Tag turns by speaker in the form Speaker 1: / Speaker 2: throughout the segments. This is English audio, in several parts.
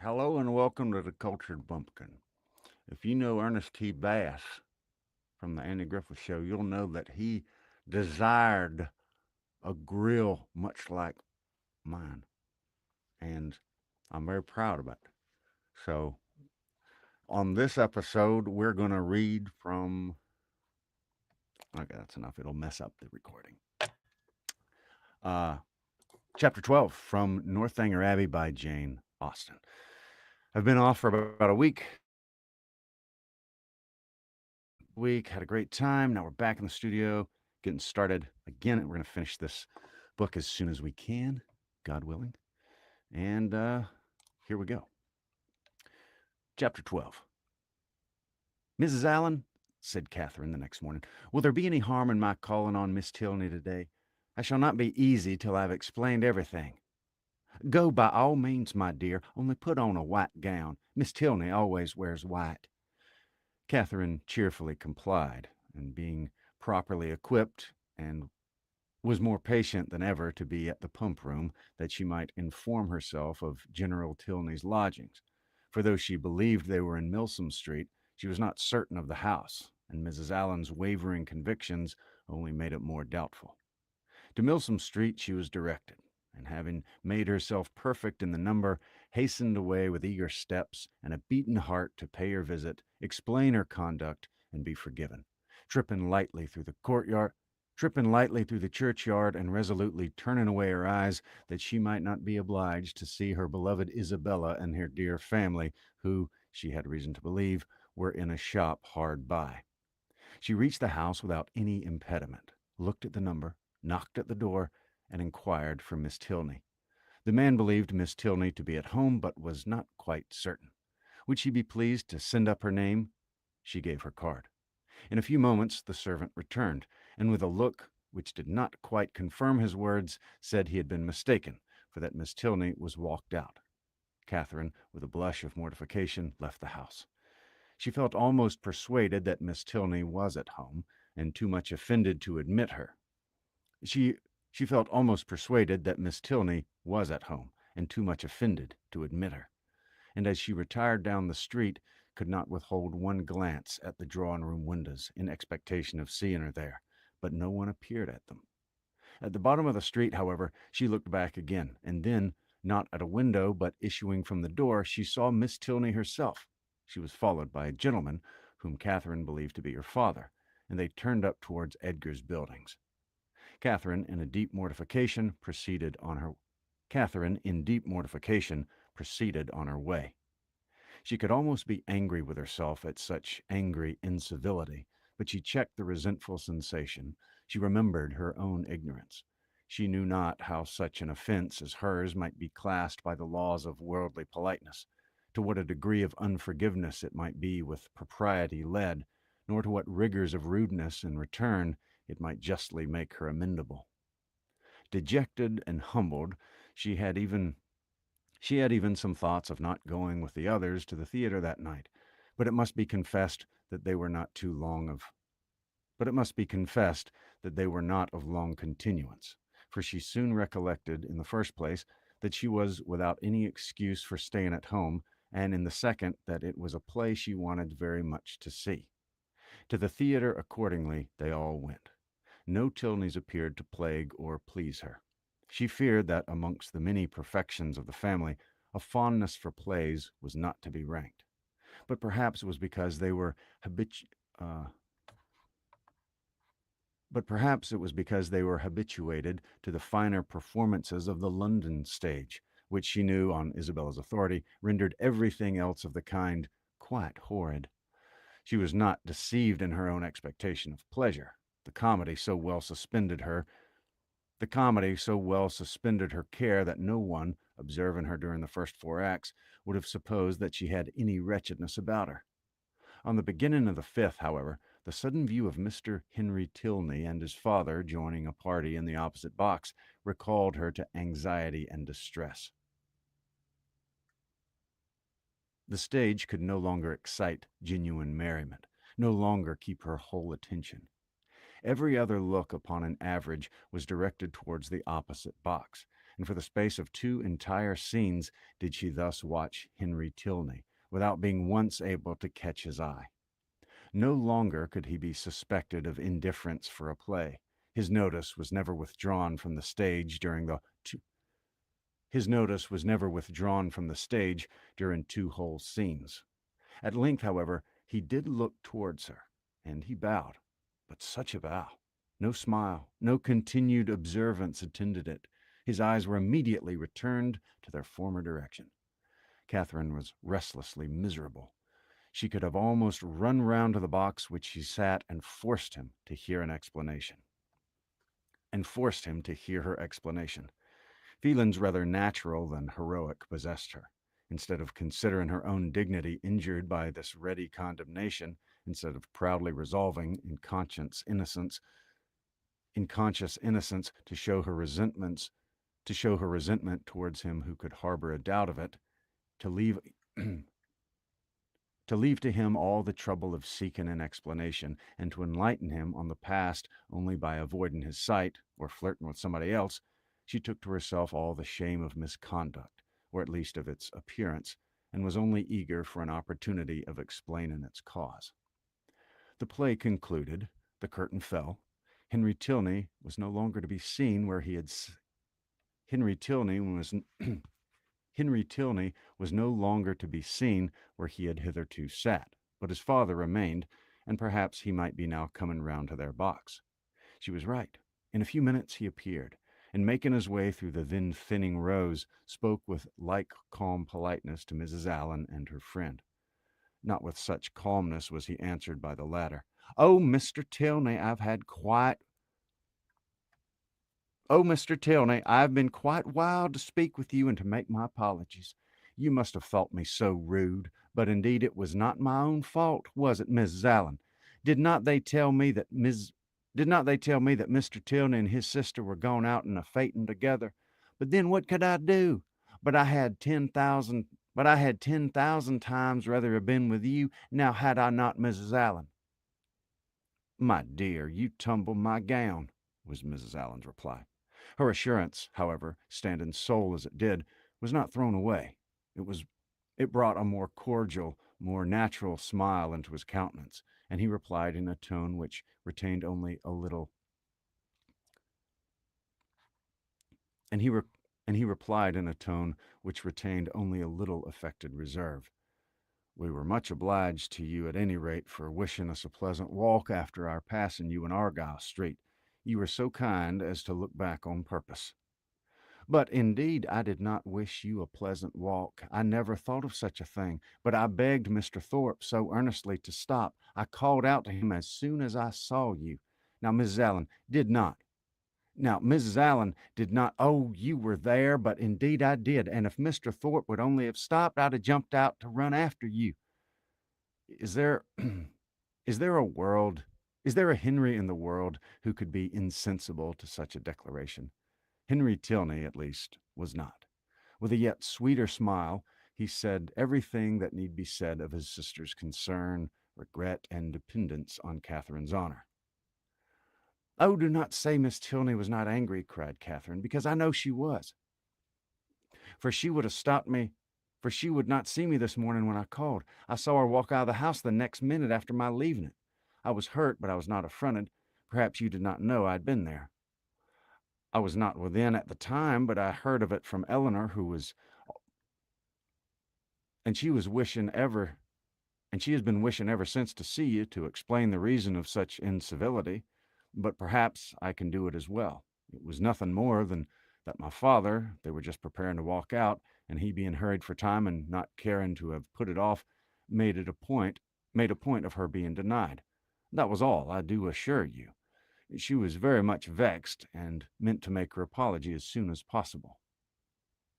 Speaker 1: Hello and welcome to the Cultured Bumpkin. If you know Ernest T. Bass from the Andy Griffith Show, you'll know that he desired a grill much like mine, and I'm very proud of it. So, on this episode, we're going to read from. Okay, that's enough. It'll mess up the recording. Uh, Chapter 12 from Northanger Abbey by Jane Austen. I've been off for about a week, had a great time. Now we're back in the studio, getting started again. We're going to finish this book as soon as we can, God willing. And here we go. Chapter 12. Mrs. Allen, said Catherine the next morning, will there be any harm in my calling on Miss Tilney today? I shall not be easy till I've explained everything. Go by all means, my dear, only put on a white gown. Miss Tilney always wears white. Catherine cheerfully complied, and being properly equipped and was more patient than ever to be at the pump room that she might inform herself of General Tilney's lodgings. For though she believed they were in Milsom Street, she was not certain of the house, and Mrs. Allen's wavering convictions only made it more doubtful. To Milsom Street she was directed, and having made herself perfect in the number, hastened away with eager steps and a beaten heart to pay her visit, explain her conduct, and be forgiven. Tripping lightly through the courtyard, tripping lightly through the churchyard, and resolutely turning away her eyes that she might not be obliged to see her beloved Isabella and her dear family, who, she had reason to believe, were in a shop hard by. She reached the house without any impediment, looked at the number, knocked at the door, and inquired for Miss Tilney. The man believed Miss Tilney to be at home, but was not quite certain. Would she be pleased to send up her name? She gave her card. In a few moments the servant returned, and with a look which did not quite confirm his words, said he had been mistaken, for that Miss Tilney was walked out. Catherine, with a blush of mortification, left the house. She felt almost persuaded that Miss Tilney was at home, and too much offended to admit her. She she felt almost persuaded that Miss Tilney was at home, and too much offended to admit her. And as she retired down the street, could not withhold one glance at the drawing-room windows in expectation of seeing her there, but no one appeared at them. At the bottom of the street, however, she looked back again, and then, not at a window, but issuing from the door, she saw Miss Tilney herself. She was followed by a gentleman, whom Catherine believed to be her father, and they turned up towards Edgar's buildings. Catherine, in deep mortification, proceeded on her way. She could almost be angry with herself at such angry incivility, but she checked the resentful sensation. She remembered her own ignorance. She knew not how such an offense as hers might be classed by the laws of worldly politeness, to what a degree of unforgiveness it might be with propriety led, nor to what rigors of rudeness in return it might justly make her amendable. Dejected and humbled, she had even some thoughts of not going with the others to the theater that night, but it must be confessed that they were not too long of but it must be confessed that they were not of long continuance, for she soon recollected, in the first place, that she was without any excuse for staying at home, and in the second, that it was a play she wanted very much to see. To the theater, accordingly, they all went. No Tilneys appeared to plague or please her. She feared that amongst the many perfections of the family, a fondness for plays was not to be ranked. But perhaps it was because they were uh, habituated to the finer performances of the London stage, which she knew, on Isabella's authority, rendered everything else of the kind quite horrid. She was not deceived in her own expectation of pleasure. The comedy so well suspended her care that no one, observing her during the first 4 acts, would have supposed that she had any wretchedness about her. On the beginning of the fifth, however, the sudden view of Mr. Henry Tilney and his father joining a party in the opposite box recalled her to anxiety and distress. The stage could no longer excite genuine merriment, no longer keep her whole attention. Every other look, upon an average, was directed towards the opposite box, and for the space of 2 entire scenes did she thus watch Henry Tilney, without being once able to catch his eye. No longer could he be suspected of indifference for a play. His notice was never withdrawn from the stage during the two whole scenes. At length, however, he did look towards her, and he bowed. But such a bow! No smile, no continued observance attended it. His eyes were immediately returned to their former direction. Catherine was restlessly miserable. She could have almost run round to the box which she sat and forced him to hear her explanation. Feelings rather natural than heroic possessed her. Instead of considering her own dignity injured by this ready condemnation, instead of proudly resolving in conscious innocence to show her resentment towards him who could harbor a doubt of it, to leave to him all the trouble of seeking an explanation, and to enlighten him on the past only by avoiding his sight or flirting with somebody else, she took to herself all the shame of misconduct, or at least of its appearance, and was only eager for an opportunity of explaining its cause. The play concluded, the curtain fell. Henry Tilney was no longer to be seen where he had Henry Tilney was Henry Tilney was no longer to be seen where he had hitherto sat, but his father remained, and perhaps he might be now coming round to their box. She was right. In a few minutes he appeared, and making his way through the then thinning rows, spoke with like calm politeness to Mrs. Allen and her friend. Not with such calmness was he answered by the latter. "Oh, Mr. Tilney, I've been quite wild to speak with you and to make my apologies. You must have thought me so rude, but indeed it was not my own fault, was it, Mrs. Allen? Did not they tell me that Mr. Tilney and his sister were gone out in a phaeton together? But then what could I do? But I had 10,000 times rather have been with you, now had I not, Mrs. Allen." "My dear, you tumble my gown," was Mrs. Allen's reply. Her assurance, however, standing sole as it did, was not thrown away. It brought a more cordial, more natural smile into his countenance, and he replied in a tone which retained only a little affected reserve. "We were much obliged to you at any rate for wishing us a pleasant walk after our passing you in Argyle Street. You were so kind as to look back on purpose." "But indeed I did not wish you a pleasant walk. I never thought of such a thing. But I begged Mr. Thorpe so earnestly to stop. I called out to him as soon as I saw you. Now, Mrs. Allen did not. Oh, you were there, but indeed I did. And if Mr. Thorpe would only have stopped, I'd have jumped out to run after you." Is there is there a Henry in the world who could be insensible to such a declaration? Henry Tilney, at least, was not. With a yet sweeter smile, he said everything that need be said of his sister's concern, regret, and dependence on Catherine's honor. "Oh, do not say Miss Tilney was not angry," cried Catherine, "because I know she was. For she would not see me this morning when I called. I saw her walk out of the house the next minute after my leaving it. I was hurt, but I was not affronted. Perhaps you did not know I had been there." "I was not within at the time, but I heard of it from Eleanor, and she has been wishing ever since to see you, to explain the reason of such incivility. But perhaps I can do it as well. It was nothing more than that my father, they were just preparing to walk out, and he being hurried for time and not caring to have put it off, made a point of her being denied. That was all, I do assure you. She was very much vexed, and meant to make her apology as soon as possible."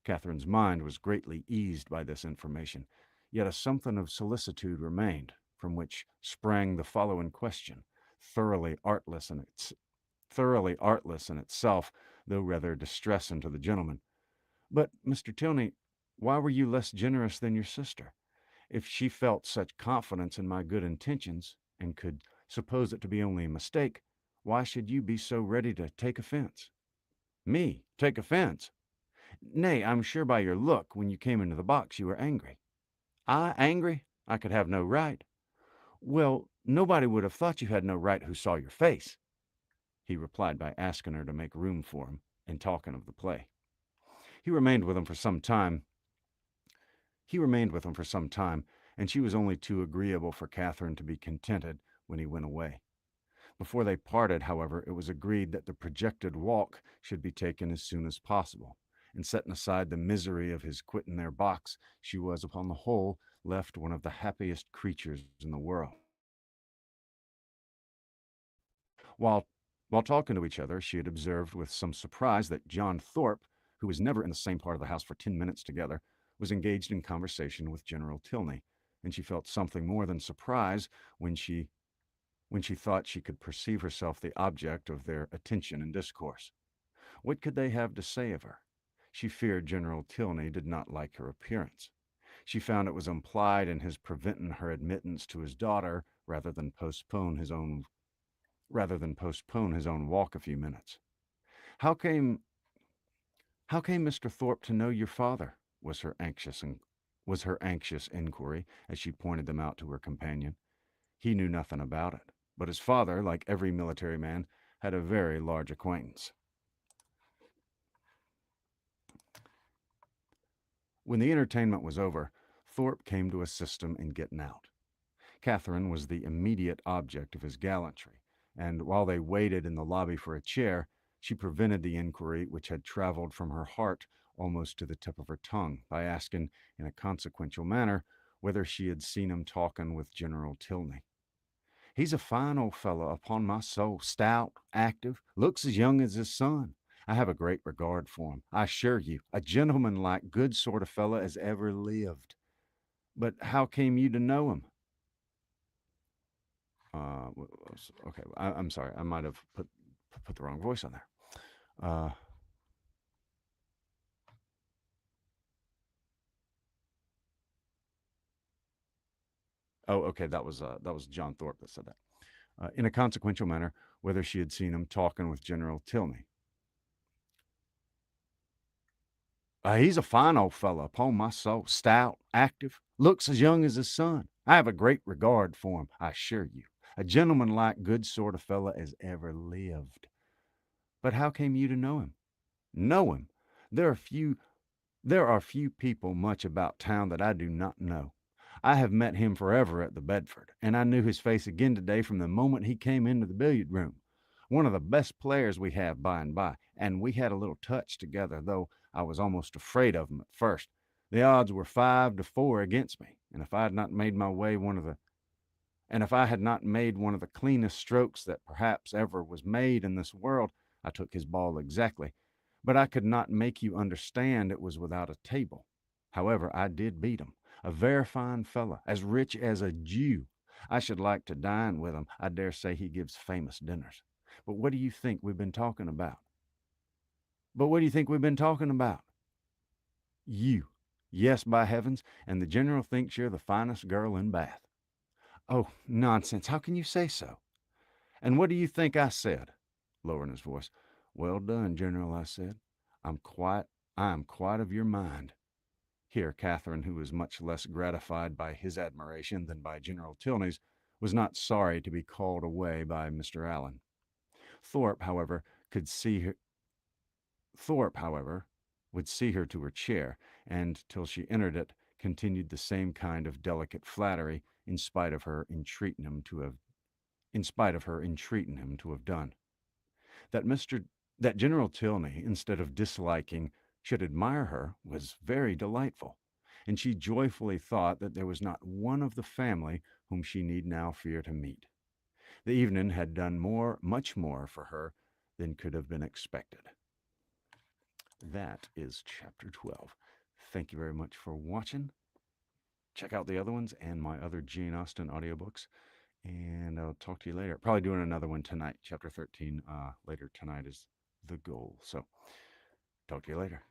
Speaker 1: Catherine's mind was greatly eased by this information, yet a something of solicitude remained, from which sprang the following question, thoroughly artless in itself, though rather distressing to the gentleman. "But, Mr. Tilney, why were you less generous than your sister? If she felt such confidence in my good intentions, and could suppose it to be only a mistake, why should you be so ready to take offense?" "Me take offense? Nay, I'm sure by your look when you came into the box you were angry. I angry? I could have no right. Well, nobody would have thought you had no right who saw your face, he replied by asking her to make room for him and talking of the play. He remained with him for some time. He remained with him for some time, and she was only too agreeable for Catherine to be contented when he went away. Before they parted, however, it was agreed that the projected walk should be taken as soon as possible, and setting aside the misery of his quitting their box, she was, upon the whole, left one of the happiest creatures in the world. While while talking to each other, she had observed with some surprise that John Thorpe, who was never in the same part of the house for 10 minutes together, was engaged in conversation with General Tilney, and she felt something more than surprise when she thought she could perceive herself the object of their attention and discourse. What could they have to say of her? She feared General Tilney did not like her appearance. She found it was implied in his preventing her admittance to his daughter rather than postpone his own walk a few minutes. How came how came Mr. Thorpe to know your father? Was her anxious inquiry as she pointed them out to her companion. He knew nothing about it, but his father, like every military man, had a very large acquaintance. When the entertainment was over, Thorpe came to assist him in getting out. Catherine was the immediate object of his gallantry, and while they waited in the lobby for a chair, she prevented the inquiry which had traveled from her heart almost to the tip of her tongue by asking, in a consequential manner, whether she had seen him talking with General Tilney. He's a fine old fellow, upon my soul, stout, active, looks as young as his son. I have a great regard for him, I assure you, a gentleman-like, good sort of fellow as ever lived. But how came you to know him? Uh, okay, I'm sorry, I might have put the wrong voice on there. Uh, oh, okay, that was John Thorpe that said that. In a consequential manner, whether she had seen him talking with General Tilney. He's a fine old fellow, upon my soul, stout, active, looks as young as his son. I have a great regard for him, I assure you. A gentleman-like, good sort of fellow as ever lived. But how came you to know him? Know him? There are few There are few people much about town that I do not know. I have met him forever at the Bedford, and I knew his face again today from the moment he came into the billiard room. One of the best players we have by and by, and we had a little touch together, though I was almost afraid of him at first. The odds were 5-4 against me, and if I had not made one of the cleanest strokes that perhaps ever was made in this world, I took his ball exactly. But I could not make you understand it was without a table. However, I did beat him. A very fine fellow, as rich as a Jew. I should like to dine with him. I dare say he gives famous dinners. But what do you think we've been talking about? But what do you think we've been talking about? You. Yes, by heavens, and the general thinks you're the finest girl in Bath. Oh, nonsense. How can you say so? And what do you think I said? Lowering his voice. Well done, General, I said. I'm quite, I am quite of your mind. Here, Catherine, who was much less gratified by his admiration than by General Tilney's, was not sorry to be called away by Mr. Allen. Thorpe, however, could see her. Thorpe, however, would see her to her chair, and till she entered it, continued the same kind of delicate flattery, in spite of her entreating him to have done. That Mr. that General Tilney, instead of disliking, should admire her was very delightful, and she joyfully thought that there was not one of the family whom she need now fear to meet. The evening had done much more for her than could have been expected. That is chapter 12. Thank you very much for watching. Check out the other ones and my other Jane Austen audiobooks. And I'll talk to you later. Probably doing another one tonight. Chapter 13 later tonight is the goal. So talk to you later.